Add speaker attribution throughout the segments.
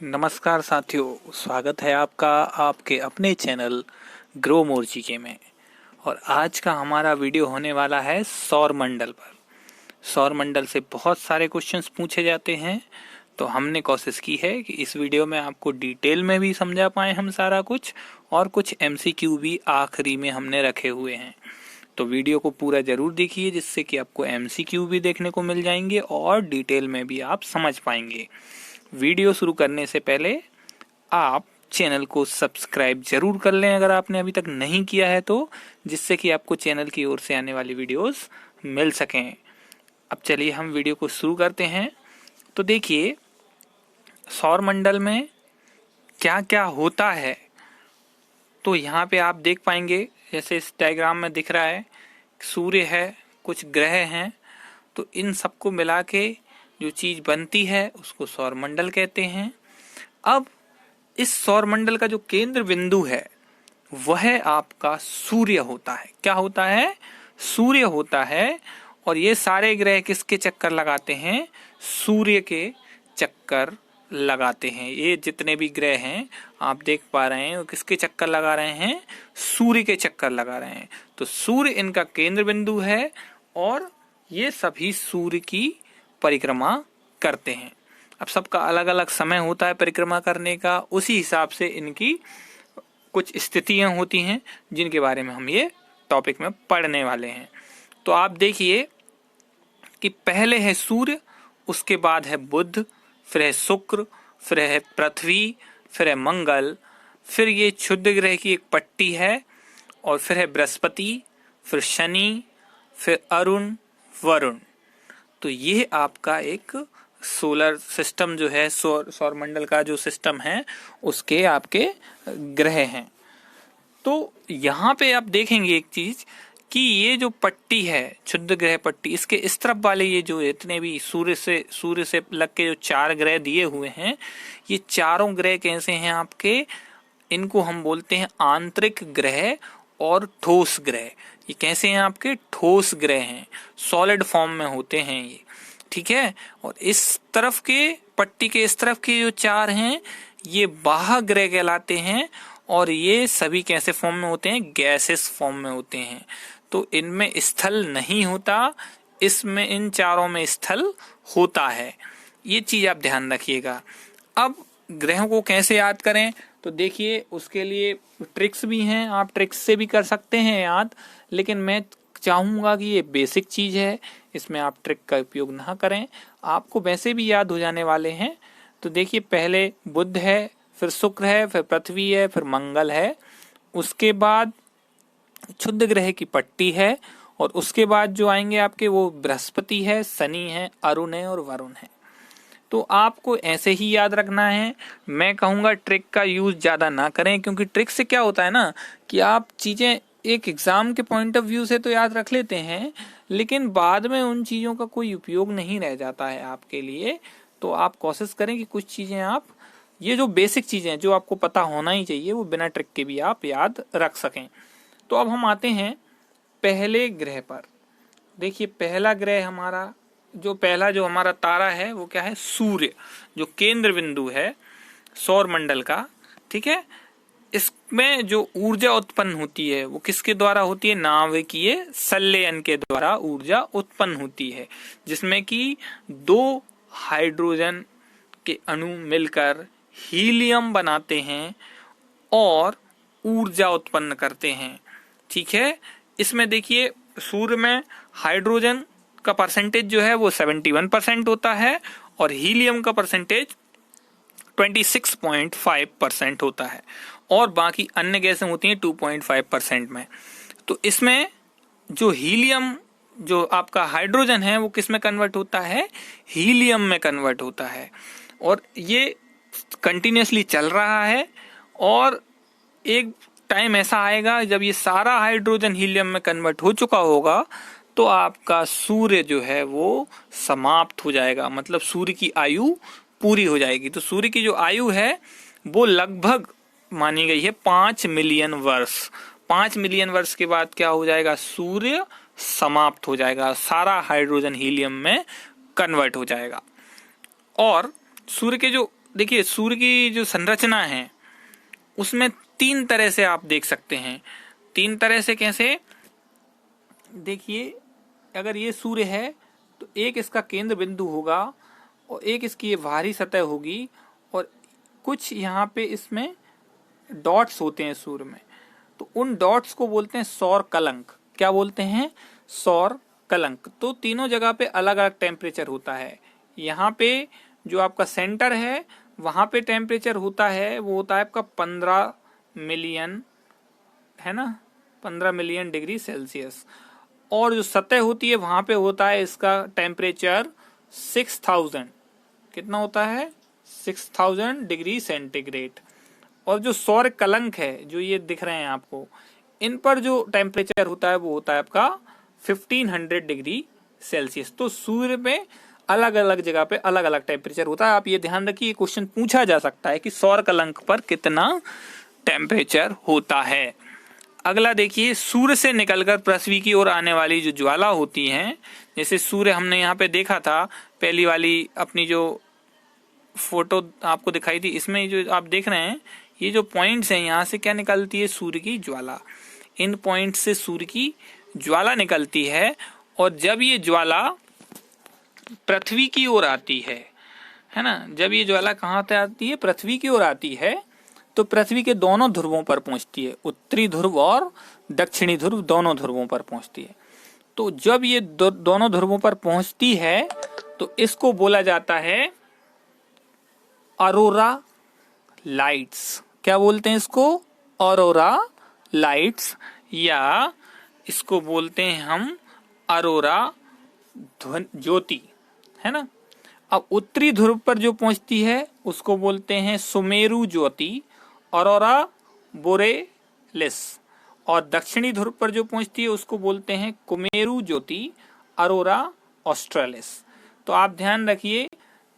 Speaker 1: नमस्कार साथियों, स्वागत है आपका आपके अपने चैनल ग्रो मोर जीके में। और आज का हमारा वीडियो होने वाला है सौर मंडल पर। सौर मंडल से बहुत सारे क्वेश्चंस पूछे जाते हैं, तो हमने कोशिश की है कि इस वीडियो में आपको डिटेल में भी समझा पाए हम सारा कुछ, और कुछ एमसीक्यू भी आखिरी में हमने रखे हुए हैं। तो वीडियो को पूरा जरूर देखिए, जिससे कि आपको एमसीक्यू भी देखने को मिल जाएंगे और डिटेल में भी आप समझ पाएंगे। वीडियो शुरू करने से पहले आप चैनल को सब्सक्राइब जरूर कर लें अगर आपने अभी तक नहीं किया है तो, जिससे कि आपको चैनल की ओर से आने वाली वीडियोस मिल सकें। अब चलिए हम वीडियो को शुरू करते हैं। तो देखिए, सौर मंडल में क्या क्या होता है, तो यहाँ पे आप देख पाएंगे, जैसे इस डायग्राम में दिख रहा है, सूर्य है, कुछ ग्रह हैं, तो इन सबको मिला के जो चीज बनती है उसको सौर मंडल कहते हैं। अब इस सौर मंडल का जो केंद्र बिंदु है वह आपका सूर्य होता है। क्या होता है? सूर्य होता है। और ये सारे ग्रह किसके चक्कर लगाते हैं? सूर्य के चक्कर लगाते हैं। ये जितने भी ग्रह हैं आप देख पा रहे हैं, वो किसके चक्कर लगा रहे हैं? सूर्य के चक्कर लगा रहे हैं। तो सूर्य इनका केंद्र बिंदु है और ये सभी सूर्य की परिक्रमा करते हैं। अब सबका अलग अलग समय होता है परिक्रमा करने का, उसी हिसाब से इनकी कुछ स्थितियां होती हैं जिनके बारे में हम ये टॉपिक में पढ़ने वाले हैं। तो आप देखिए कि पहले है सूर्य, उसके बाद है बुध, फिर है शुक्र, फिर है पृथ्वी, फिर है मंगल, फिर ये क्षुद्र ग्रह की एक पट्टी है, और फिर है बृहस्पति, फिर शनि, फिर अरुण, वरुण। तो ये आपका एक सोलर सिस्टम जो है, सौर मंडल का जो सिस्टम है उसके आपके ग्रह हैं। तो यहाँ पे आप देखेंगे एक चीज कि ये जो पट्टी है, क्षुद्र ग्रह पट्टी, इसके इस तरफ वाले ये जो इतने भी सूर्य से लग के जो 4 ग्रह दिए हुए हैं, ये चारों ग्रह कैसे हैं आपके? इनको हम बोलते हैं आंतरिक ग्रह और ठोस ग्रह। ये कैसे हैं आपके? ठोस ग्रह हैं, सॉलिड फॉर्म में होते हैं ये, ठीक है। और इस तरफ के पट्टी के इस तरफ के जो 4 हैं ये बाह्य ग्रह कहलाते हैं, और ये सभी कैसे फॉर्म में होते हैं? गैसेस फॉर्म में होते हैं। तो इनमें स्थल नहीं होता, इसमें इन चारों में स्थल होता है। ये चीज आप ध्यान रखिएगा। अब ग्रहों को कैसे याद करें, तो देखिए उसके लिए ट्रिक्स भी हैं, आप ट्रिक्स से भी कर सकते हैं याद, लेकिन मैं चाहूंगा कि ये बेसिक चीज है, इसमें आप ट्रिक का उपयोग ना करें, आपको वैसे भी याद हो जाने वाले हैं। तो देखिए, पहले बुध है, फिर शुक्र है, फिर पृथ्वी है, फिर मंगल है, उसके बाद क्षुद्र ग्रह की पट्टी है, और उसके बाद जो आएंगे आपके वो बृहस्पति है, शनि है, अरुण है और वरुण है। तो आपको ऐसे ही याद रखना है। मैं कहूंगा ट्रिक का यूज ज्यादा ना करें, क्योंकि ट्रिक से क्या होता है ना कि आप चीजें एक एग्जाम के पॉइंट ऑफ व्यू से तो याद रख लेते हैं, लेकिन बाद में उन चीजों का कोई उपयोग नहीं रह जाता है आपके लिए। तो आप कोशिश करें कि कुछ चीजें आप, ये जो बेसिक चीजें जो आपको पता होना ही चाहिए, वो बिना ट्रिक के भी आप याद रख सकें। तो अब हम आते हैं पहले ग्रह पर। देखिए, पहला ग्रह हमारा जो हमारा तारा है वो क्या है? सूर्य, जो केंद्र बिंदु है सौर मंडल का, ठीक है। इसमें जो ऊर्जा उत्पन्न होती है वो किसके द्वारा होती है? नाभिकीय संलयन के द्वारा ऊर्जा उत्पन्न होती है, जिसमें कि 2 हाइड्रोजन के अणु मिलकर हीलियम बनाते हैं और ऊर्जा उत्पन्न करते हैं, ठीक है। इसमें देखिए, सूर्य में हाइड्रोजन का परसेंटेज जो है वो 71% होता है, और हीलियम का परसेंटेज 26.5% होता है, और बाकी अन्य गैसें होती हैं 2.5% में। तो इसमें जो हीलियम, जो आपका हाइड्रोजन है, वो किस में कन्वर्ट होता है? हीलियम में कन्वर्ट होता है। और ये कंटिन्यूसली चल रहा है, और एक टाइम ऐसा आएगा जब ये सारा हाइड्रोजन हीलियम में कन्वर्ट हो चुका होगा, तो आपका सूर्य जो है वो समाप्त हो जाएगा, मतलब सूर्य की आयु पूरी हो जाएगी। तो सूर्य की जो आयु है वो लगभग मानी गई है 5 मिलियन वर्ष। 5 मिलियन वर्ष के बाद क्या हो जाएगा? सूर्य समाप्त हो जाएगा, सारा हाइड्रोजन हीलियम में कन्वर्ट हो जाएगा। और सूर्य के जो देखिए सूर्य की जो संरचना है उसमें 3 तरह से आप देख सकते हैं। 3 तरह से कैसे? देखिए, अगर ये सूर्य है तो एक इसका केंद्र बिंदु होगा और एक इसकी ये बाहरी सतह होगी और कुछ यहाँ पे इसमें डॉट्स होते हैं सूर्य में, तो उन डॉट्स को बोलते हैं सौर कलंक। क्या बोलते हैं? सौर कलंक। तो तीनों जगह पे अलग अलग टेम्परेचर होता है। यहाँ पे जो आपका सेंटर है वहां पे टेम्परेचर होता है, वो होता है आपका 15 मिलियन, है ना, 15 मिलियन डिग्री सेल्सियस। और जो सतह होती है वहां पे होता है इसका टेम्परेचर 6000, कितना होता है? 6000 डिग्री सेंटीग्रेड। और जो सौर कलंक है, जो ये दिख रहे हैं आपको, इन पर जो टेम्परेचर होता है वो होता है आपका 1500 डिग्री सेल्सियस। तो सूर्य में अलग अलग जगह पे अलग अलग टेम्परेचर होता है। आप ये ध्यान रखिए, क्वेश्चन पूछा जा सकता है कि सौर कलंक पर कितना टेम्परेचर होता है। अगला देखिए, सूर्य से निकलकर पृथ्वी की ओर आने वाली जो ज्वाला होती हैं, जैसे सूर्य हमने यहाँ पे देखा था, पहली वाली अपनी जो फोटो आपको दिखाई थी, इसमें जो आप देख रहे हैं ये जो पॉइंट्स हैं, यहाँ से क्या निकलती है? सूर्य की ज्वाला। इन पॉइंट से सूर्य की ज्वाला निकलती है और जब ये ज्वाला पृथ्वी की ओर आती है ना, जब ये ज्वाला कहाँ से आती है? पृथ्वी की ओर आती है, तो पृथ्वी के दोनों ध्रुवों पर पहुंचती है, उत्तरी ध्रुव और दक्षिणी ध्रुव, दोनों ध्रुवों पर पहुंचती है। तो जब ये दोनों ध्रुवों पर पहुंचती है तो इसको बोला जाता है अरोरा लाइट्स। क्या बोलते हैं इसको? अरोरा लाइट्स, या इसको बोलते हैं हम अरोरा ज्योति, है ना। अब उत्तरी ध्रुव पर जो पहुंचती है उसको बोलते हैं सुमेरु ज्योति, अरोरा बोरेलिस। और दक्षिणी ध्रुव पर जो पहुंचती है उसको बोलते हैं कुमेरु ज्योति, अरोरा ऑस्ट्रेलिस। तो आप ध्यान रखिए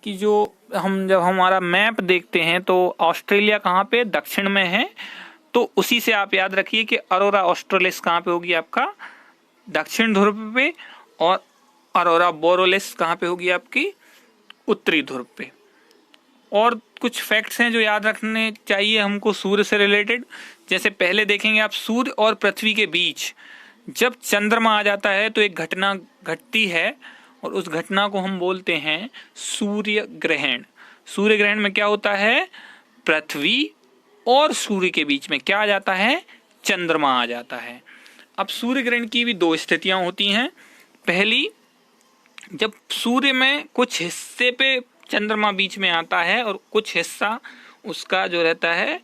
Speaker 1: कि जो हम जब हमारा मैप देखते हैं तो ऑस्ट्रेलिया कहाँ पे? दक्षिण में है। तो उसी से आप याद रखिए कि अरोरा ऑस्ट्रेलिस कहाँ पे होगी? आपका दक्षिण ध्रुव पे। और अरोरा बोरेलिस कहाँ पे होगी? आपकी उत्तरी ध्रुव पे। और कुछ फैक्ट्स हैं जो याद रखने चाहिए हमको सूर्य से रिलेटेड। जैसे पहले देखेंगे आप, सूर्य और पृथ्वी के बीच जब चंद्रमा आ जाता है तो एक घटना घटती है और उस घटना को हम बोलते हैं सूर्य ग्रहण। सूर्य ग्रहण में क्या होता है? पृथ्वी और सूर्य के बीच में क्या आ जाता है? चंद्रमा आ जाता है। अब सूर्य ग्रहण की भी 2 स्थितियां होती हैं। पहली, जब सूर्य में कुछ हिस्से पे चंद्रमा बीच में आता है और कुछ हिस्सा उसका जो रहता है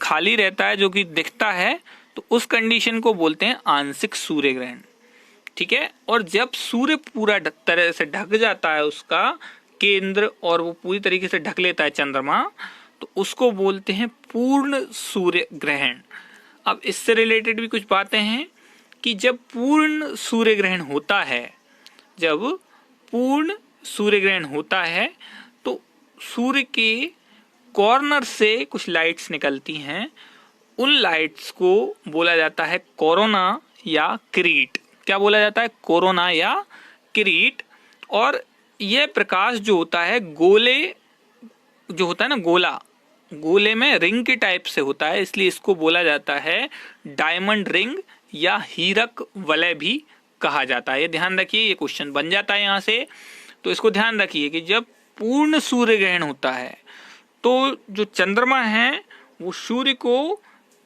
Speaker 1: खाली रहता है, जो कि दिखता है, तो उस कंडीशन को बोलते हैं आंशिक सूर्य ग्रहण। ठीक है। और जब सूर्य पूरा तरह से ढक जाता है, उसका केंद्र, और वो पूरी तरीके से ढक लेता है चंद्रमा, तो उसको बोलते हैं पूर्ण सूर्य ग्रहण। अब इससे रिलेटेड भी कुछ बातें हैं कि जब पूर्ण सूर्य ग्रहण होता है, जब पूर्ण सूर्य ग्रहण होता है तो सूर्य के कॉर्नर से कुछ लाइट्स निकलती हैं। उन लाइट्स को बोला जाता है कोरोना या किरीट। क्या बोला जाता है? कोरोना या किरीट। और यह प्रकाश जो होता है गोले, जो होता है ना गोला, गोले में रिंग के टाइप से होता है, इसलिए इसको बोला जाता है डायमंड रिंग या हीरक वलय भी कहा जाता है। ये ध्यान रखिए, ये क्वेश्चन बन जाता है यहाँ से। तो इसको ध्यान रखिए कि जब पूर्ण सूर्य ग्रहण होता है तो जो चंद्रमा है वो सूर्य को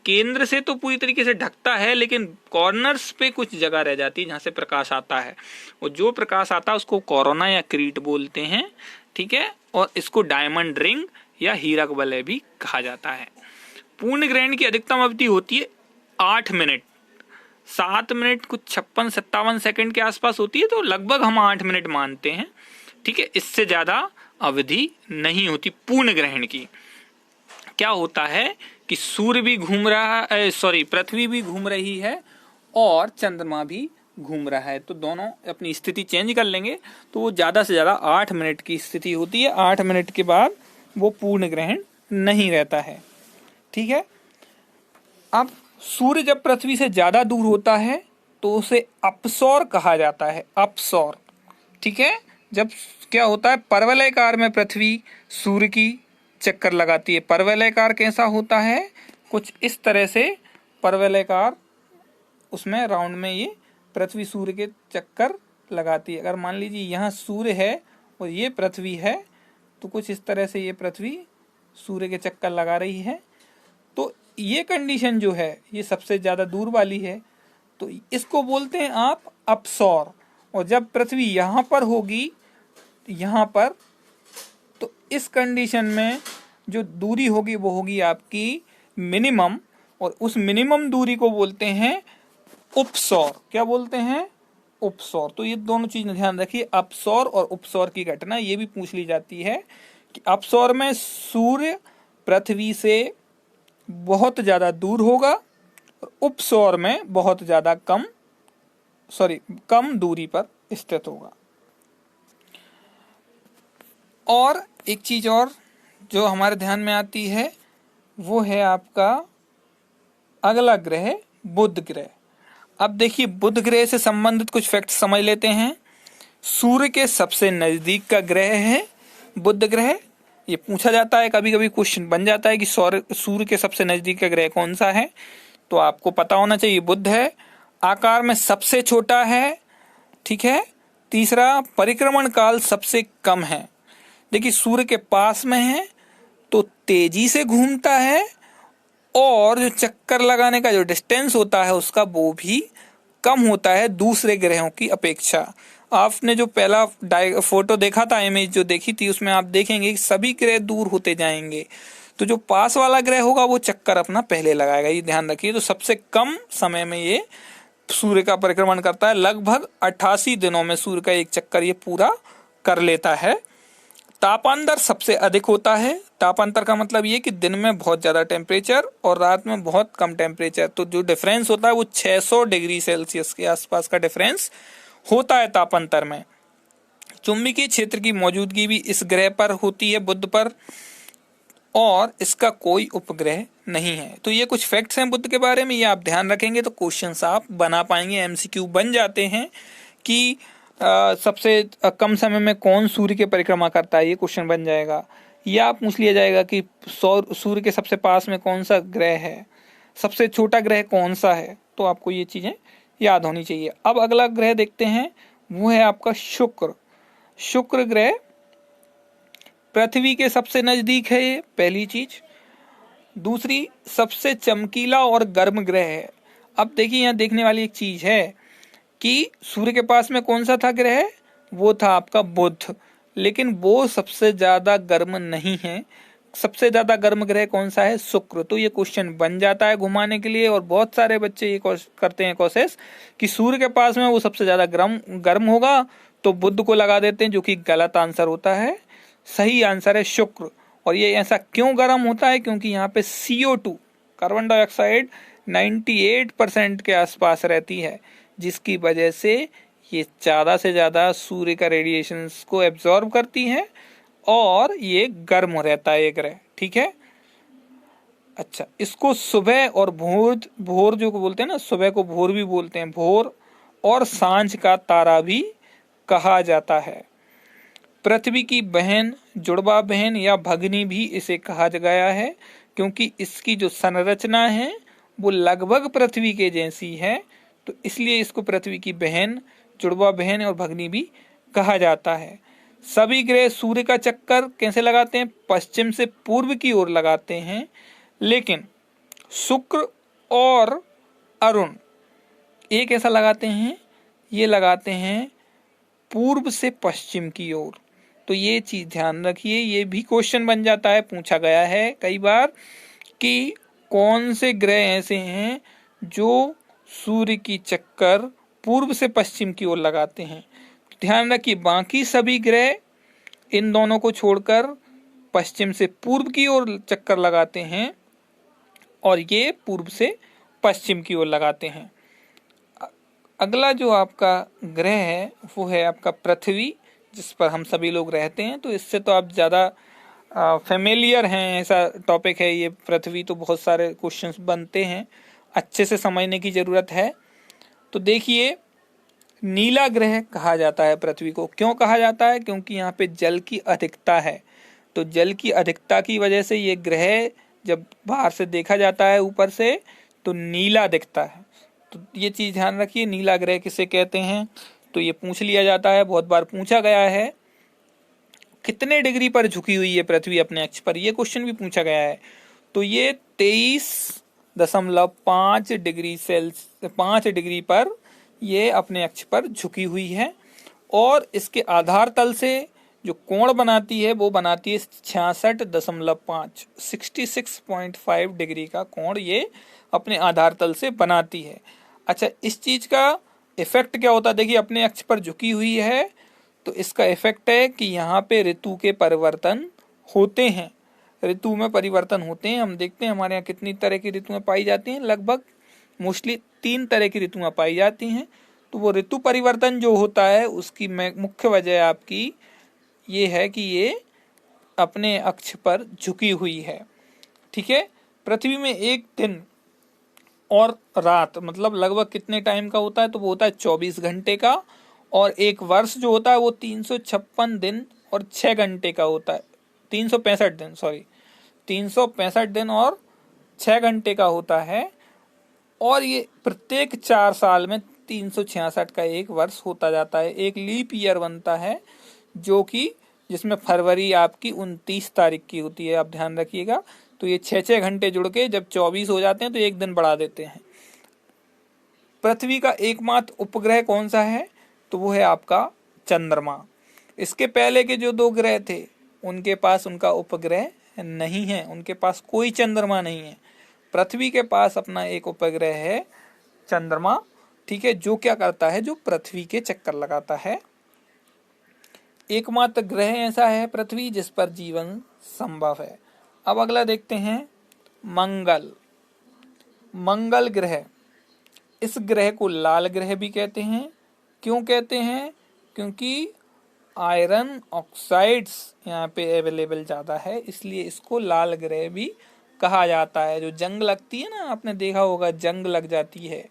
Speaker 1: केंद्र से तो पूरी तरीके से ढकता है, लेकिन कॉर्नर्स पे कुछ जगह रह जाती है जहाँ से प्रकाश आता है। और जो प्रकाश आता है उसको कोरोना या किरीट बोलते हैं। ठीक है। और इसको डायमंड रिंग या हीरक वलय भी कहा जाता है। पूर्ण ग्रहण की अधिकतम अवधि होती है 8 मिनट, 7 मिनट कुछ 56-57 सेकंड के आसपास होती है, तो लगभग हम 8 मिनट मानते हैं। ठीक है। इससे ज्यादा अवधि नहीं होती पूर्ण ग्रहण की। क्या होता है कि सूर्य भी घूम रहा है, पृथ्वी भी घूम रही है और चंद्रमा भी घूम रहा है, तो दोनों अपनी स्थिति चेंज कर लेंगे, तो वो ज्यादा से ज्यादा 8 मिनट की स्थिति होती है। 8 मिनट के बाद वो पूर्ण ग्रहण नहीं रहता है। ठीक है। अब सूर्य जब पृथ्वी से ज्यादा दूर होता है तो उसे अपसौर कहा जाता है, अपसौर। ठीक है। जब क्या होता है, परवलयकार में पृथ्वी सूर्य की चक्कर लगाती है। परवलयाकार कैसा होता है, कुछ इस तरह से परवलयाकार, उसमें राउंड में ये पृथ्वी सूर्य के चक्कर लगाती है। अगर मान लीजिए यहाँ सूर्य है और ये पृथ्वी है, तो कुछ इस तरह से ये पृथ्वी सूर्य के चक्कर लगा रही है। तो ये कंडीशन जो है ये सबसे ज्यादा दूर वाली है, तो इसको बोलते हैं आप अपसौर। और जब पृथ्वी यहाँ पर होगी, यहाँ पर, तो इस कंडीशन में जो दूरी होगी वो होगी आपकी मिनिमम, और उस मिनिमम दूरी को बोलते हैं उपसौर। क्या बोलते हैं, उपसौर। तो ये दोनों चीज ध्यान रखिए, अपसौर और उपसौर की घटना ये भी पूछ ली जाती है कि अपसौर में सूर्य पृथ्वी से बहुत ज्यादा दूर होगा, और उपसौर में बहुत ज्यादा कम दूरी पर स्थित होगा। और एक चीज और जो हमारे ध्यान में आती है वो है आपका अगला ग्रह बुध ग्रह। अब देखिए बुध ग्रह से संबंधित कुछ फैक्ट्स समझ लेते हैं। सूर्य के सबसे नजदीक का ग्रह है बुध ग्रह। ये पूछा जाता है, कभी कभी क्वेश्चन बन जाता है कि सूर्य के सबसे नजदीक का ग्रह कौन सा है, तो आपको पता होना चाहिए बुध है। आकार में सबसे छोटा है, ठीक है। तीसरा, परिक्रमण काल सबसे कम है। देखिए सूर्य के पास में है तो तेजी से घूमता है, और जो चक्कर लगाने का जो डिस्टेंस होता है उसका वो भी कम होता है दूसरे ग्रहों की अपेक्षा। आपने जो पहला फोटो देखा था, इमेज जो देखी थी, उसमें आप देखेंगे कि सभी ग्रह दूर होते जाएंगे, तो जो पास वाला ग्रह होगा वो चक्कर अपना पहले लगाएगा। ये ध्यान रखिए। तो सबसे कम समय में ये सूर्य का परिक्रमण करता है, लगभग 88 दिनों में सूर्य का एक चक्कर ये पूरा कर लेता है। तापांतर सबसे अधिक होता है। तापांतर का मतलब ये कि दिन में बहुत ज्यादा टेम्परेचर और रात में बहुत कम टेम्परेचर, तो जो डिफरेंस होता है वो 600 डिग्री सेल्सियस के आसपास का डिफरेंस होता है तापांतर में। चुंबकीय क्षेत्र की मौजूदगी भी इस ग्रह पर होती है, बुध पर, और इसका कोई उपग्रह नहीं है। तो ये कुछ फैक्ट्स हैं बुध के बारे में, ये आप ध्यान रखेंगे तो क्वेश्चंस आप बना पाएंगे। एमसीक्यू बन जाते हैं कि सबसे कम समय में कौन सूर्य की परिक्रमा करता है, ये क्वेश्चन बन जाएगा। या पूछ लिया जाएगा कि सूर्य के सबसे पास में कौन सा ग्रह है, सबसे छोटा ग्रह कौन सा है, तो आपको ये चीजें याद होनी चाहिए। अब अगला ग्रह देखते हैं, वो है आपका शुक्र। शुक्र ग्रह पृथ्वी के सबसे नजदीक है, ये पहली चीज। दूसरी, सबसे चमकीला और गर्म ग्रह है। अब देखिए यहाँ देखने वाली एक चीज है कि सूर्य के पास में कौन सा था ग्रह, वो था आपका बुध, लेकिन वो सबसे ज्यादा गर्म नहीं है। सबसे ज्यादा गर्म ग्रह कौन सा है, शुक्र। तो ये क्वेश्चन बन जाता है घुमाने के लिए, और बहुत सारे बच्चे ये करते हैं कोशिश कि सूर्य के पास में वो सबसे ज्यादा गर्म होगा तो बुध को लगा देते हैं, जो कि गलत आंसर होता है। सही आंसर है शुक्र। और ये ऐसा क्यों गर्म होता है, क्योंकि यहाँ पे CO2 कार्बन डाइऑक्साइड 98% के आसपास रहती है, जिसकी वजह से ये ज्यादा से ज्यादा सूर्य का रेडिएशन को एब्जॉर्ब करती है, और ये गर्म रहता है ये ग्रह, ठीक है। अच्छा, इसको सुबह और भोर जो बोलते हैं ना, सुबह को भोर भी बोलते हैं, भोर और सांझ का तारा भी कहा जाता है। पृथ्वी की बहन, जुड़वा बहन या भगनी भी इसे कहा गया है, क्योंकि इसकी जो संरचना है वो लगभग पृथ्वी के जैसी है, तो इसलिए इसको पृथ्वी की बहन, जुड़वा बहन और भगनी भी कहा जाता है। सभी ग्रह सूर्य का चक्कर कैसे लगाते हैं, पश्चिम से पूर्व की ओर लगाते हैं, लेकिन शुक्र और अरुण एक ऐसा लगाते हैं, ये लगाते हैं पूर्व से पश्चिम की ओर। तो ये चीज ध्यान रखिए, ये भी क्वेश्चन बन जाता है, पूछा गया है कई बार कि कौन से ग्रह ऐसे हैं जो सूर्य की चक्कर पूर्व से पश्चिम की ओर लगाते हैं। ध्यान रखिए, बाकी सभी ग्रह इन दोनों को छोड़कर पश्चिम से पूर्व की ओर चक्कर लगाते हैं, और ये पूर्व से पश्चिम की ओर लगाते हैं। अगला जो आपका ग्रह है वो है आपका पृथ्वी, जिस पर हम सभी लोग रहते हैं, तो इससे तो आप ज़्यादा फेमिलियर हैं, ऐसा टॉपिक है ये पृथ्वी। तो बहुत सारे क्वेश्चंस बनते हैं, अच्छे से समझने की ज़रूरत है। तो देखिए, नीला ग्रह कहा जाता है पृथ्वी को। क्यों कहा जाता है, क्योंकि यहाँ पे जल की अधिकता है। तो जल की अधिकता की वजह से ये ग्रह जब बाहर से देखा जाता है ऊपर से तो नीला दिखता है। तो ये चीज ध्यान रखिए, नीला ग्रह किसे कहते हैं, तो ये पूछ लिया जाता है, बहुत बार पूछा गया है। कितने डिग्री पर झुकी हुई है पृथ्वी अपने अक्ष पर, ये क्वेश्चन भी पूछा गया है। तो ये 23.5 डिग्री पर ये अपने अक्ष पर झुकी हुई है। और इसके आधार तल से जो कोण बनाती है वो बनाती है 66.5 डिग्री का कोण ये अपने आधार तल से बनाती है। अच्छा, इस चीज का इफेक्ट क्या होता है, देखिए अपने अक्ष पर झुकी हुई है तो इसका इफेक्ट है कि यहाँ पे ऋतु के परिवर्तन होते हैं, ऋतु में परिवर्तन होते हैं। हम देखते हैं हमारे यहाँ कितनी तरह की ऋतुएं पाई जाती हैं, लगभग मोस्टली 3 तरह की ऋतुएं पाई जाती हैं। तो वो ऋतु परिवर्तन जो होता है उसकी मुख्य वजह आपकी ये है कि ये अपने अक्ष पर झुकी हुई है। ठीक है, पृथ्वी में एक दिन और रात मतलब लगभग कितने टाइम का होता है, तो वो होता है 24 घंटे का। और एक वर्ष जो होता है वो 356 दिन और 6 घंटे का होता है, 365 दिन, सॉरी 365 दिन और 6 घंटे का होता है। और ये प्रत्येक 4 साल में 366 का एक वर्ष होता जाता है, एक लीप ईयर बनता है जो कि जिसमें फरवरी आपकी 29 तारीख की होती है, आप ध्यान रखिएगा। तो ये 6-6 घंटे जुड़ के जब 24 हो जाते हैं तो एक दिन बढ़ा देते हैं। पृथ्वी का एकमात्र उपग्रह कौन सा है, तो वो है आपका चंद्रमा। इसके पहले के जो 2 ग्रह थे उनके पास उनका उपग्रह नहीं है, उनके पास कोई चंद्रमा नहीं है। पृथ्वी के पास अपना एक उपग्रह है चंद्रमा, ठीक है, जो क्या करता है, जो पृथ्वी के चक्कर लगाता है। एकमात्र ग्रह ऐसा है पृथ्वी जिस पर जीवन संभव है। अब अगला देखते हैं मंगल। मंगल ग्रह, इस ग्रह को लाल ग्रह भी कहते हैं। क्यों कहते हैं, क्योंकि आयरन ऑक्साइड्स यहाँ पे अवेलेबल ज़्यादा है, इसलिए इसको लाल ग्रह भी कहा जाता है। जो जंग लगती है ना, आपने देखा होगा जंग लग जाती है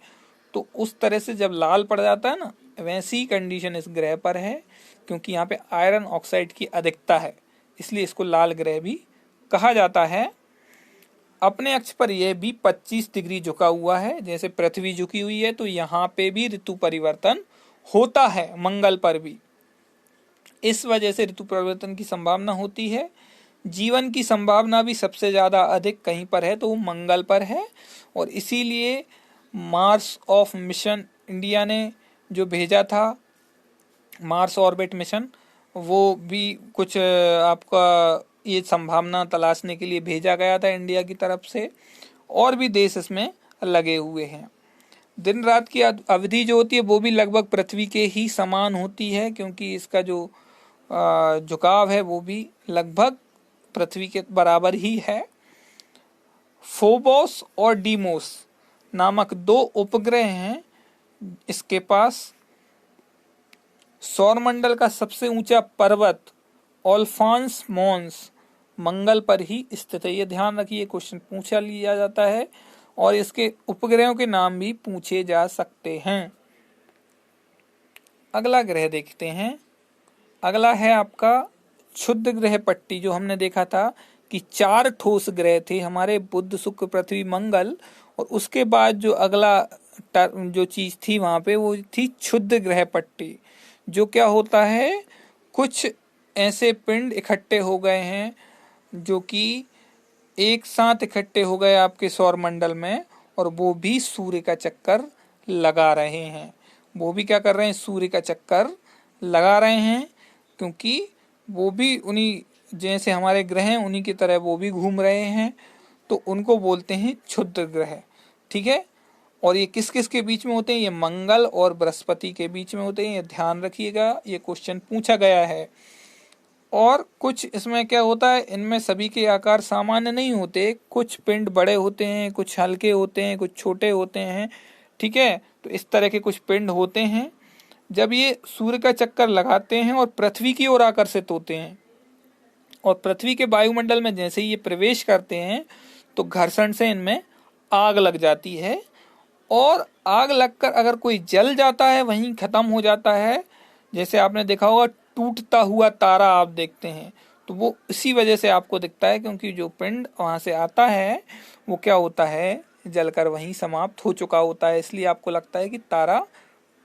Speaker 1: तो उस तरह से जब लाल पड़ जाता है ना, वैसी कंडीशन इस ग्रह पर है, क्योंकि यहाँ पे आयरन ऑक्साइड की अधिकता है, इसलिए इसको लाल ग्रह भी कहा जाता है। अपने अक्ष पर यह भी 25 डिग्री झुका हुआ है, जैसे पृथ्वी झुकी हुई है, तो यहाँ पे भी ऋतु परिवर्तन होता है मंगल पर भी। इस वजह से ऋतु परिवर्तन की संभावना होती है। जीवन की संभावना भी सबसे ज़्यादा अधिक कहीं पर है, तो वो मंगल पर है। और इसीलिए मार्स ऑफ मिशन इंडिया ने जो भेजा था, मार्स ऑर्बिट मिशन, वो भी कुछ आपका ये संभावना तलाशने के लिए भेजा गया था इंडिया की तरफ से। और भी देश इसमें लगे हुए हैं। दिन रात की अवधि जो होती है वो भी लगभग पृथ्वी के ही समान होती है, क्योंकि इसका जो झुकाव है वो भी लगभग पृथ्वी के बराबर ही है। फोबोस और डीमोस नामक 2 उपग्रह हैं इसके पास। सौरमंडल का सबसे ऊंचा पर्वत ओल्फांस मॉन्स मंगल पर ही स्थित है। ये ध्यान रखिए, क्वेश्चन पूछा लिया जाता है और इसके उपग्रहों के नाम भी पूछे जा सकते हैं। अगला ग्रह देखते हैं। अगला है आपका क्षुद्र ग्रह पट्टी। जो हमने देखा था कि 4 ठोस ग्रह थे हमारे, बुध शुक्र पृथ्वी मंगल, और उसके बाद जो अगला जो चीज थी वहां पे वो थी क्षुद्र ग्रह पट्टी। जो क्या होता है, कुछ ऐसे पिंड इकट्ठे हो गए हैं जो कि एक साथ इकट्ठे हो गए आपके सौरमंडल में, और वो भी सूर्य का चक्कर लगा रहे हैं। वो भी क्या कर रहे हैं, सूर्य का चक्कर लगा रहे हैं, क्योंकि वो भी उन्हीं जैसे हमारे ग्रह हैं उन्हीं की तरह वो भी घूम रहे हैं, तो उनको बोलते हैं क्षुद्र ग्रह। ठीक है, और ये किस किस के बीच में होते हैं, ये मंगल और बृहस्पति के बीच में होते हैं, ये ध्यान रखिएगा, ये क्वेश्चन पूछा गया है। और कुछ इसमें क्या होता है, इनमें सभी के आकार सामान्य नहीं होते, कुछ पिंड बड़े होते हैं, कुछ हल्के होते हैं, कुछ छोटे होते हैं। ठीक है, तो इस तरह के कुछ पिंड होते हैं। जब ये सूर्य का चक्कर लगाते हैं और पृथ्वी की ओर आकर्षित होते हैं, और पृथ्वी के वायुमंडल में जैसे ही ये प्रवेश करते हैं तो घर्षण से इनमें आग लग जाती है, और आग लगकर अगर कोई जल जाता है वहीं खत्म हो जाता है। जैसे आपने देखा होगा टूटता हुआ तारा आप देखते हैं, तो वो इसी वजह से आपको दिखता है, क्योंकि जो पिंड वहां से आता है वो क्या होता है, जलकर वहीं समाप्त हो चुका होता है, इसलिए आपको लगता है कि तारा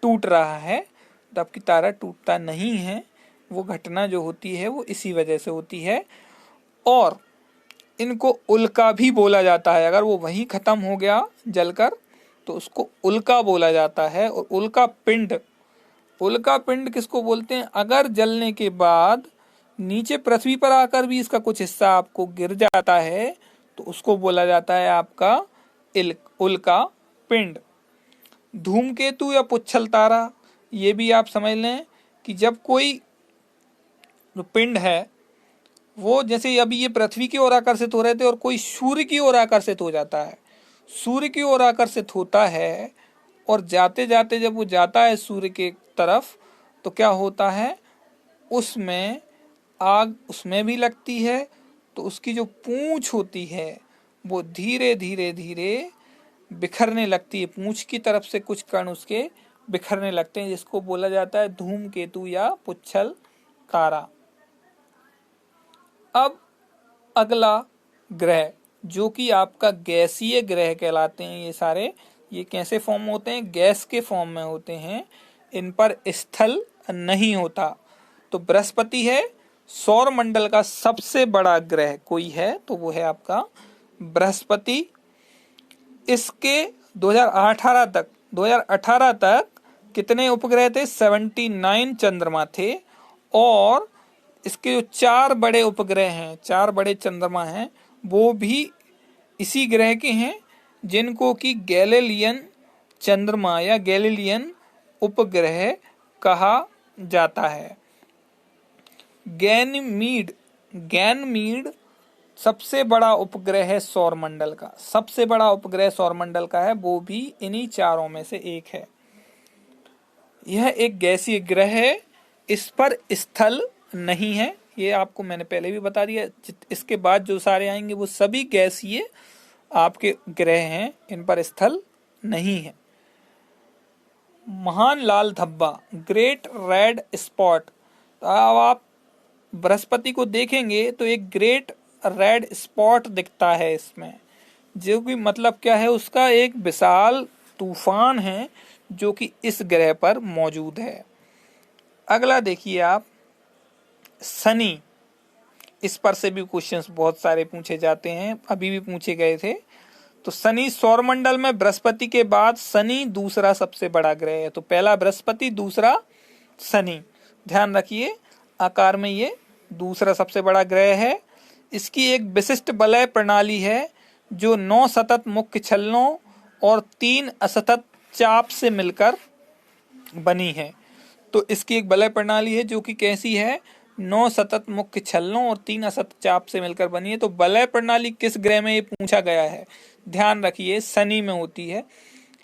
Speaker 1: टूट रहा है, जबकि तारा टूटता नहीं है। वो घटना जो होती है वो इसी वजह से होती है। और इनको उल्का भी बोला जाता है, अगर वो वहीं खत्म हो गया जलकर तो उसको उल्का बोला जाता है। और उल्का पिंड किसको बोलते हैं, अगर जलने के बाद नीचे पृथ्वी पर आकर भी इसका कुछ हिस्सा आपको गिर जाता है तो उसको बोला जाता है आपका उल्का पिंड। धूमकेतु या पुच्छल तारा, ये भी आप समझ लें कि जब कोई जो पिंड है वो, जैसे अभी ये पृथ्वी की ओर आकर्षित हो रहे थे और कोई सूर्य की ओर आकर्षित हो जाता है, सूर्य की ओर आकर्षित होता है और जाते जाते जब वो जाता है सूर्य के तरफ तो क्या होता है, उसमें आग उसमें भी लगती है, तो उसकी जो पूंछ होती है वो धीरे धीरे धीरे बिखरने लगती है, पूंछ की तरफ से कुछ कण उसके बिखरने लगते हैं, जिसको बोला जाता है धूमकेतु या पुच्छल तारा। अब अगला ग्रह जो कि आपका गैसीय ग्रह कहलाते हैं, ये सारे ये कैसे फॉर्म होते हैं, गैस के फॉर्म में होते हैं, इन पर स्थल नहीं होता। तो बृहस्पति है सौर मंडल का सबसे बड़ा ग्रह कोई है तो वो है आपका बृहस्पति। इसके 2018 तक कितने उपग्रह थे, 79 चंद्रमा थे। और इसके जो 4 बड़े उपग्रह हैं, 4 बड़े चंद्रमा हैं, वो भी इसी ग्रह के हैं, जिनको कि गैलीलियन चंद्रमा या गैलीलियन उपग्रह कहा जाता है। गैनमीड सबसे बड़ा उपग्रह है सौरमंडल का, सबसे बड़ा उपग्रह सौरमंडल का है, वो भी इन्हीं चारों में से एक है। यह एक गैसीय ग्रह है, इस पर स्थल नहीं है, ये आपको मैंने पहले भी बता दिया। इसके बाद जो सारे आएंगे वो सभी गैसीय आपके ग्रह हैं, इन पर स्थल नहीं है। महान लाल धब्बा, ग्रेट रेड स्पॉट, अब आप बृहस्पति को देखेंगे तो एक ग्रेट रेड स्पॉट दिखता है इसमें, जो कि मतलब क्या है, उसका एक विशाल तूफान है जो कि इस ग्रह पर मौजूद है। अगला देखिए आप शनि, इस पर से भी क्वेश्चंस बहुत सारे पूछे जाते हैं, अभी भी पूछे गए थे। तो शनि सौरमंडल में बृहस्पति के बाद शनि दूसरा सबसे बड़ा ग्रह है, तो पहला बृहस्पति दूसरा शनि, ध्यान रखिए आकार में ये दूसरा सबसे बड़ा ग्रह है। इसकी एक विशिष्ट वलय प्रणाली है जो 9 सतत मुख्य छल्लों और 3 असतत चाप से मिलकर बनी है। तो इसकी एक वलय प्रणाली है जो कि कैसी है, 9 सतत मुख्य छल्लों और 3 असतत चाप से मिलकर बनी है। तो वलय प्रणाली किस ग्रह में ये पूछा गया है, ध्यान रखिए शनि में होती है।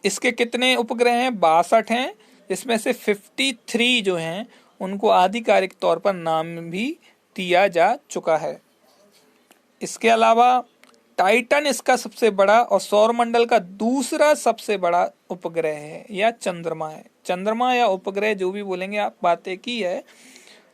Speaker 1: इसके कितने उपग्रह हैं, 62 हैं, इसमें से 53 जो हैं उनको आधिकारिक तौर पर नाम भी दिया जा चुका है। इसके अलावा टाइटन इसका सबसे बड़ा और सौरमंडल का दूसरा सबसे बड़ा उपग्रह है या चंद्रमा है, चंद्रमा या उपग्रह जो भी बोलेंगे आप, बातें की है।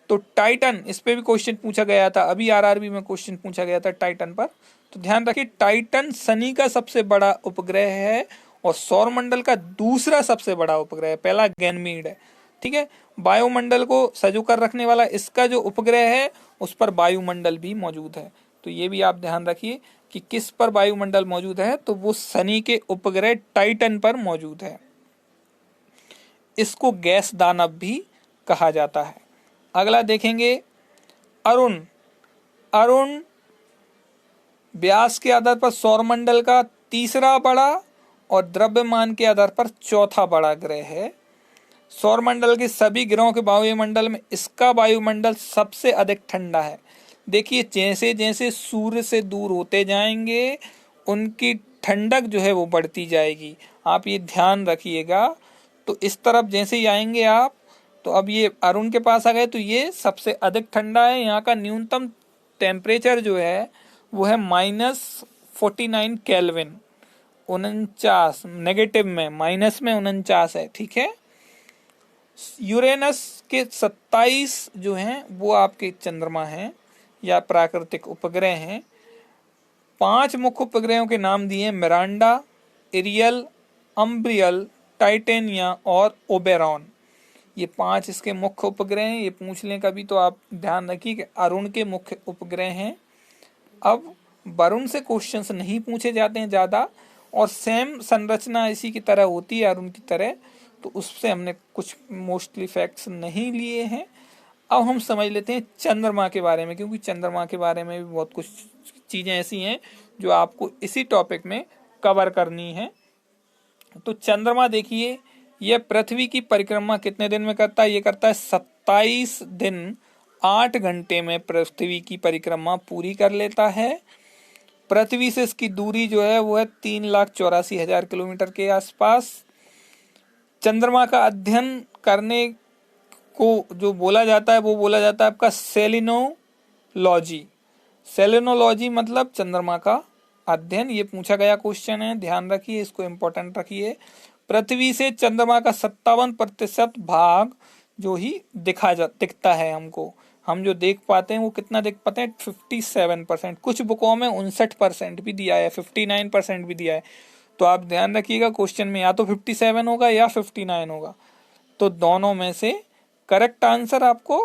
Speaker 1: तो टाइटन, इस पे भी क्वेश्चन पूछा गया था, अभी आरआरबी में क्वेश्चन पूछा गया था टाइटन पर, तो ध्यान रखिए टाइटन शनि का सबसे बड़ा उपग्रह है और सौरमंडल का दूसरा सबसे बड़ा उपग्रह है, पहला गैनमीड है, ठीक है। वायुमंडल को सजो कर रखने वाला इसका जो उपग्रह है उस पर वायुमंडल भी मौजूद है, तो ये भी आप ध्यान रखिए कि किस पर वायुमंडल मौजूद है, तो वो शनि के उपग्रह टाइटन पर मौजूद है। इसको गैस दानव भी कहा जाता है। अगला देखेंगे अरुण, अरुण व्यास के आधार पर सौरमंडल का तीसरा बड़ा और द्रव्यमान के आधार पर चौथा बड़ा ग्रह है। सौरमंडल के सभी ग्रहों के वायुमंडल में इसका वायुमंडल सबसे अधिक ठंडा है। देखिए जैसे जैसे सूर्य से दूर होते जाएंगे उनकी ठंडक जो है वो बढ़ती जाएगी, आप ये ध्यान रखिएगा। तो इस तरफ जैसे ही आएंगे आप, तो अब ये अरुण के पास आ गए, तो ये सबसे अधिक ठंडा है। यहाँ का न्यूनतम टेम्परेचर जो है वो है -49 केल्विन, 49 नेगेटिव में, माइनस में 49 है, ठीक है। यूरेनस के 27 जो हैं वो आपके चंद्रमा हैं, या प्राकृतिक उपग्रह हैं। 5 मुख्य उपग्रहों के नाम दिए, मिरांडा, एरियल, अम्ब्रियल, टाइटेनिया और ओबेरॉन। ये 5 इसके मुख्य उपग्रह हैं। ये पूछ लें कभी तो आप ध्यान रखिए कि अरुण के मुख्य उपग्रह हैं। अब वरुण से क्वेश्चंस नहीं पूछे जाते हैं ज़्यादा, और सेम संरचना इसी की तरह होती है अरुण की तरह, तो उससे हमने कुछ मोस्टली फैक्ट्स नहीं लिए हैं। अब हम समझ लेते हैं चंद्रमा के बारे में, क्योंकि चंद्रमा के बारे में भी बहुत कुछ चीज़ें ऐसी हैं जो आपको इसी टॉपिक में कवर करनी है। तो चंद्रमा देखिए, यह पृथ्वी की परिक्रमा कितने दिन में करता है? ये करता है 27 दिन 8 घंटे में पृथ्वी की परिक्रमा पूरी कर लेता है। पृथ्वी से इसकी दूरी जो है वो है 3,84,000 किलोमीटर के आसपास। चंद्रमा का अध्ययन करने को जो बोला जाता है वो बोला जाता है आपका सेलिनोलॉजी। सेलिनोलॉजी मतलब चंद्रमा का अध्ययन। ये पूछा गया क्वेश्चन है, ध्यान रखिए, इसको इम्पोर्टेंट रखिए। पृथ्वी से चंद्रमा का 57% भाग जो ही दिखता है हमको, हम जो देख पाते हैं वो कितना देख पाते हैं? 57%। कुछ बुकों में 59% भी दिया है, 59% भी दिया है। तो आप ध्यान रखिएगा, क्वेश्चन में या तो 57 होगा या 59 होगा, तो दोनों में से करेक्ट आंसर आपको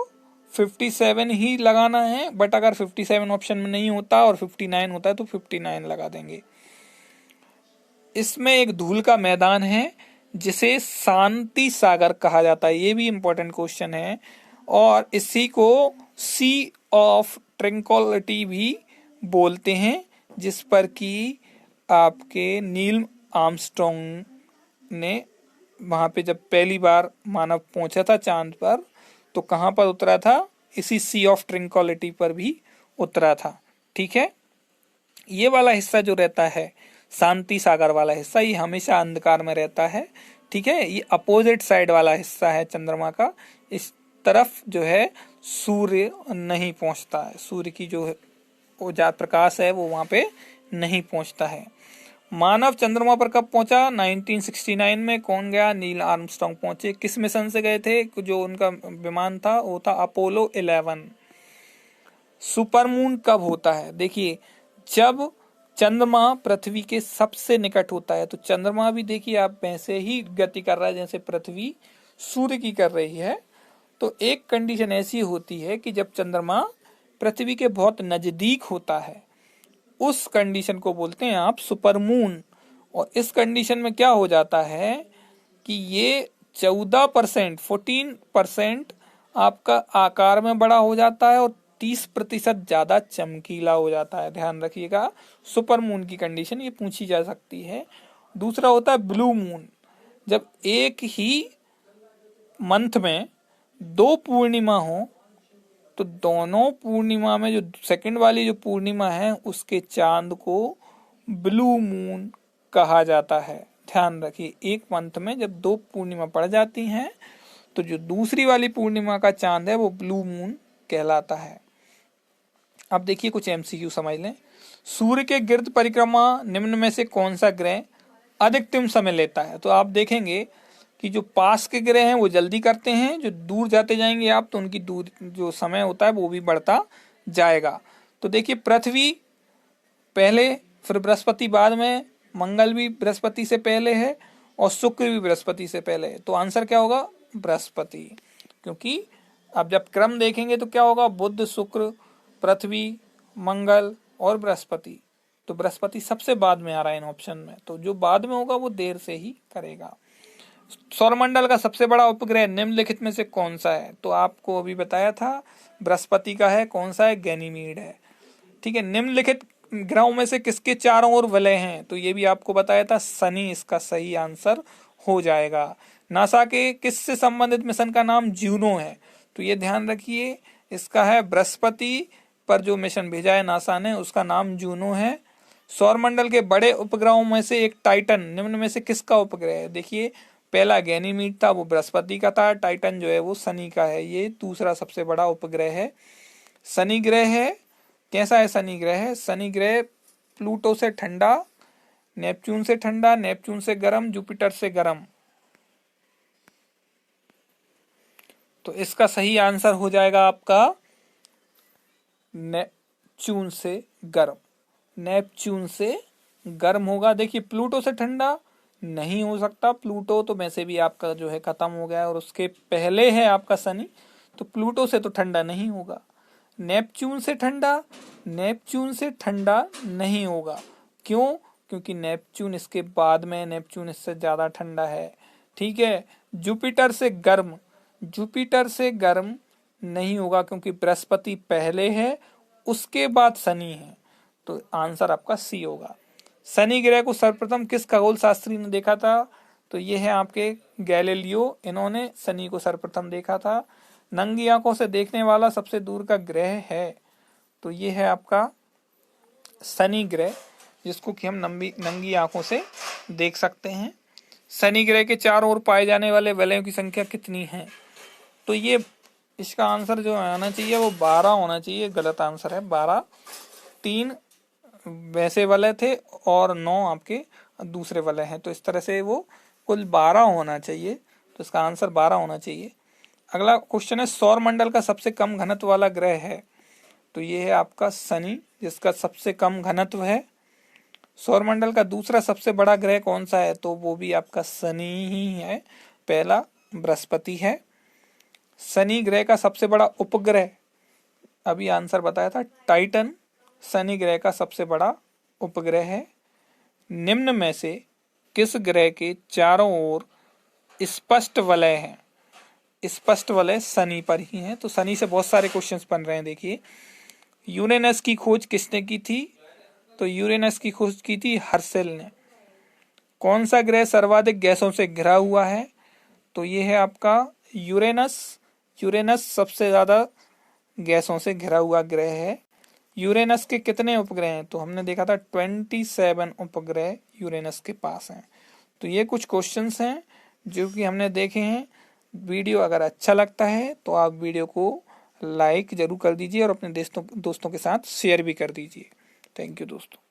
Speaker 1: 57 ही लगाना है। बट अगर 57 ऑप्शन में नहीं होता और 59 होता है तो 59 लगा देंगे। इसमें एक धूल का मैदान है जिसे शांति सागर कहा जाता है, ये भी इंपॉर्टेंट क्वेश्चन है। और इसी को सी ऑफ ट्रैंक्विलिटी भी बोलते हैं, जिस पर कि आपके नील आर्मस्ट्रॉन्ग ने वहां पे जब पहली बार मानव पहुंचा था चांद पर, तो कहां पर उतरा था? इसी सी ऑफ ट्रैंक्विलिटी पर भी उतरा था। ठीक है, ये वाला हिस्सा जो रहता है शांति सागर वाला हिस्सा, ये हमेशा अंधकार में रहता है। ठीक है, ये अपोजिट साइड वाला हिस्सा है चंद्रमा का। इस तरफ जो है सूर्य नहीं पहुंचता है, सूर्य की जो प्रकाश है वो वहां पे नहीं पहुंचता है। मानव चंद्रमा पर कब पहुंचा? 1969 में। कौन गया? नील आर्मस्ट्रॉन्ग पहुंचे। किस मिशन से गए थे? जो उनका विमान था वो था अपोलो 11। सुपरमून कब होता है? देखिए, जब चंद्रमा पृथ्वी के सबसे निकट होता है। तो चंद्रमा भी देखिए आप वैसे ही गति कर रहा है जैसे पृथ्वी सूर्य की कर रही है। तो एक कंडीशन ऐसी होती है कि जब चंद्रमा पृथ्वी के बहुत नजदीक होता है, उस कंडीशन को बोलते हैं आप सुपरमून। और इस कंडीशन में क्या हो जाता है कि ये 14% आपका आकार में बड़ा हो जाता है और 30% ज्यादा चमकीला हो जाता है। ध्यान रखिएगा, सुपरमून की कंडीशन ये पूछी जा सकती है। दूसरा होता है ब्लू मून। जब एक ही मंथ में 2 पूर्णिमा हो, तो दोनों पूर्णिमा में जो सेकंड वाली जो पूर्णिमा है उसके चांद को ब्लू मून कहा जाता है। ध्यान रखिए, एक मंथ में जब 2 पूर्णिमा पड़ जाती हैं तो जो दूसरी वाली पूर्णिमा का चांद है वो ब्लू मून कहलाता है। अब देखिए कुछ एमसीक्यू समझ लें। सूर्य के गिर्द परिक्रमा निम्न में से कौन सा ग्रह अधिकतम समय लेता है? तो आप देखेंगे कि जो पास के ग्रह हैं वो जल्दी करते हैं, जो दूर जाते जाएंगे आप तो उनकी दूर जो समय होता है वो भी बढ़ता जाएगा। तो देखिए, पृथ्वी पहले, फिर बृहस्पति बाद में, मंगल भी बृहस्पति से पहले है और शुक्र भी बृहस्पति से पहले है। तो आंसर क्या होगा? बृहस्पति। क्योंकि अब जब क्रम देखेंगे तो क्या होगा? बुध, शुक्र, पृथ्वी, मंगल और बृहस्पति। तो बृहस्पति सबसे बाद में आ रहा है इन ऑप्शन में, तो जो बाद में होगा वो देर से ही करेगा। सौरमंडल का सबसे बड़ा उपग्रह निम्नलिखित में से कौन सा है? तो आपको अभी बताया था बृहस्पति का है। कौन सा है? गैनीमीड है। ठीक है, निम्नलिखित ग्रहों में से किसके चारों ओर वलय हैं? तो ये भी आपको बताया था, शनि इसका सही आंसर हो जाएगा। नासा के किससे संबंधित मिशन का नाम जूनो है? तो ये ध्यान रखिए, इसका है बृहस्पति पर जो मिशन भेजा है नासा ने उसका नाम जूनो है। सौरमंडल के बड़े उपग्रहों में से एक टाइटन निम्न में से किसका उपग्रह है? देखिए, पहला गैनीमीड था वो बृहस्पति का था, टाइटन जो है वो शनि का है। ये दूसरा सबसे बड़ा उपग्रह है, शनि ग्रह है। कैसा है शनि ग्रह? शनि ग्रह प्लूटो से ठंडा, नेपच्यून से ठंडा, नेपच्यून से गर्म, जुपिटर से गर्म। तो इसका सही आंसर हो जाएगा आपका नेपच्यून से गर्म, नेपच्यून से गर्म होगा। देखिए प्लूटो से ठंडा नहीं हो सकता, प्लूटो तो वैसे भी आपका जो है खत्म हो गया है और उसके पहले है आपका शनि, तो प्लूटो से तो ठंडा नहीं होगा। नेपच्यून से ठंडा, नेपच्यून से ठंडा नहीं होगा। क्यों? क्योंकि नेपच्यून इसके बाद में, नेपच्यून इससे ज्यादा ठंडा है। ठीक है। जुपिटर से गर्म, जुपिटर से गर्म नहीं होगा क्योंकि बृहस्पति पहले है, उसके बाद शनि है, तो आंसर आपका सी होगा। शनि ग्रह को सर्वप्रथम किस खगोल शास्त्री ने देखा था? तो ये है आपके गैलीलियो, इन्होंने शनि को सर्वप्रथम देखा था। नंगी आंखों से देखने वाला सबसे दूर का ग्रह है, तो ये है आपका शनि ग्रह, जिसको कि हम नंगी आंखों से देख सकते हैं। शनि ग्रह के चारों ओर पाए जाने वाले वलयों की संख्या कितनी है? तो ये इसका आंसर जो आना चाहिए वो 12 होना चाहिए, गलत आंसर है 12। 3 वैसे वलय थे और 9 आपके दूसरे वलय हैं, तो इस तरह से वो कुल 12 होना चाहिए, तो इसका आंसर 12 होना चाहिए। अगला क्वेश्चन है, सौर मंडल का सबसे कम घनत्व वाला ग्रह है? तो ये है आपका शनि, जिसका सबसे कम घनत्व है। सौरमंडल का दूसरा सबसे बड़ा ग्रह कौन सा है? तो वो भी आपका शनि ही है, पहला बृहस्पति है। शनि ग्रह का सबसे बड़ा उपग्रह, अभी आंसर बताया था, टाइटन शनि ग्रह का सबसे बड़ा उपग्रह है। निम्न में से किस ग्रह के चारों ओर स्पष्ट वलय है? स्पष्ट वलय शनि पर ही है, तो शनि से बहुत सारे क्वेश्चंस बन रहे हैं। देखिए, यूरेनस की खोज किसने की थी? तो यूरेनस की खोज की थी हर्शेल ने। कौन सा ग्रह सर्वाधिक गैसों से घिरा हुआ है? तो ये है आपका यूरेनस, यूरेनस सबसे ज्यादा गैसों से घिरा हुआ ग्रह है। यूरेनस के कितने उपग्रह हैं? तो हमने देखा था 27 उपग्रह यूरेनस के पास हैं। तो ये कुछ क्वेश्चंस हैं जो कि हमने देखे हैं। वीडियो अगर अच्छा लगता है तो आप वीडियो को लाइक जरूर कर दीजिए और अपने दोस्तों के साथ शेयर भी कर दीजिए। थैंक यू दोस्तों।